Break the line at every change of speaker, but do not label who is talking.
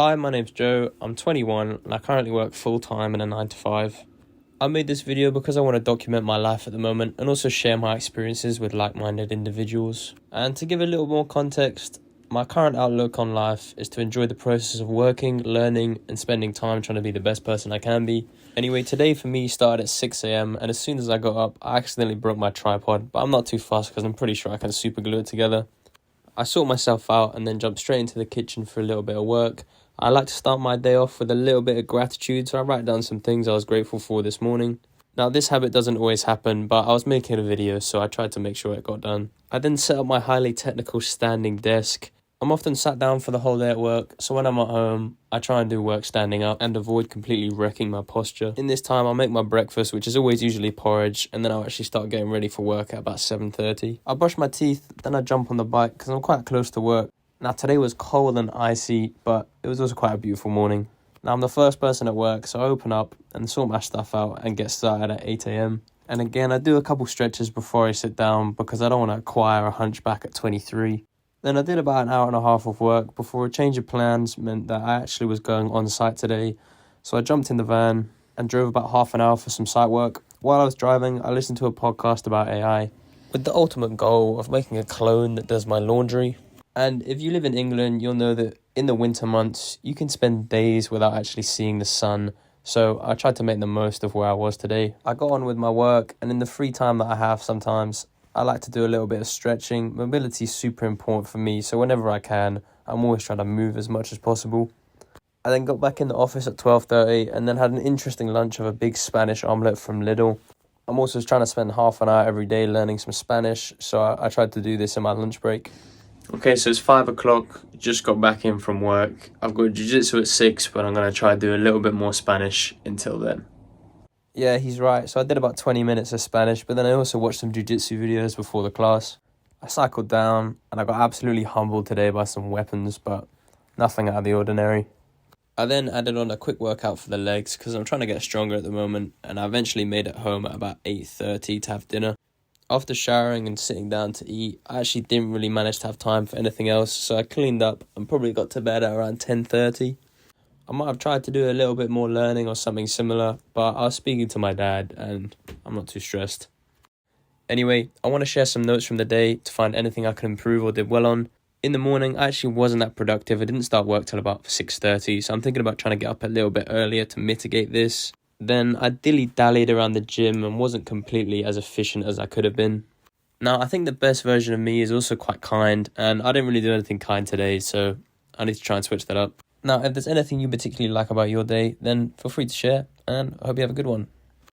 Hi, my name's Joe, I'm 21 and I currently work full-time in a 9 to 5. I made this video because I want to document my life at the moment and also share my experiences with like-minded individuals. And to give a little more context, my current outlook on life is to enjoy the process of working, learning and spending time trying to be the best person I can be. Anyway, today for me started at 6 a.m. and as soon as I got up, I accidentally broke my tripod, but I'm not too fussed because I'm pretty sure I can super glue it together. I sort myself out and then jumped straight into the kitchen for a little bit of work. I like to start my day off with a little bit of gratitude, so I write down some things I was grateful for this morning. Now, this habit doesn't always happen, but I was making a video, so I tried to make sure it got done. I then set up my highly technical standing desk. I'm often sat down for the whole day at work, so when I'm at home, I try and do work standing up and avoid completely wrecking my posture. In this time, I'll make my breakfast, which is always usually porridge, and then I'll actually start getting ready for work at about 7:30. I brush my teeth, then I jump on the bike because I'm quite close to work. Now, today was cold and icy, but it was also quite a beautiful morning. Now, I'm the first person at work, so I open up and sort my stuff out and get started at 8 a.m. And again, I do a couple stretches before I sit down because I don't want to acquire a hunchback at 23. Then I did about an hour and a half of work before a change of plans meant that I actually was going on site today. So I jumped in the van and drove about half an hour for some site work. While I was driving, I listened to a podcast about AI with the ultimate goal of making a clone that does my laundry. And if you live in England, you'll know that in the winter months, you can spend days without actually seeing the sun. So I tried to make the most of where I was today. I got on with my work, and in the free time that I have sometimes, I like to do a little bit of stretching. Mobility is super important for me, so whenever I can, I'm always trying to move as much as possible. I then got back in the office at 12:30 and then had an interesting lunch of a big Spanish omelette from Lidl. I'm also trying to spend half an hour every day learning some Spanish, so I tried to do this in my lunch break. Okay, so it's 5 o'clock, just got back in from work. I've got jiu-jitsu at 6, but I'm going to try to do a little bit more Spanish until then. Yeah, he's right. So I did about 20 minutes of Spanish, but then I also watched some jiu-jitsu videos before the class. I cycled down, and I got absolutely humbled today by some weapons, but nothing out of the ordinary. I then added on a quick workout for the legs, because I'm trying to get stronger at the moment, and I eventually made it home at about 8:30 to have dinner. After showering and sitting down to eat, I actually didn't really manage to have time for anything else, so I cleaned up and probably got to bed at around 10:30. I might have tried to do a little bit more learning or something similar, but I was speaking to my dad and I'm not too stressed. Anyway, I want to share some notes from the day to find anything I could improve or did well on. In the morning, I actually wasn't that productive. I didn't start work till about 6:30, so I'm thinking about trying to get up a little bit earlier to mitigate this. Then I dilly-dallied around the gym and wasn't completely as efficient as I could have been. Now, I think the best version of me is also quite kind, and I didn't really do anything kind today, so I need to try and switch that up. Now, if there's anything you particularly like about your day, then feel free to share, and I hope you have a good one.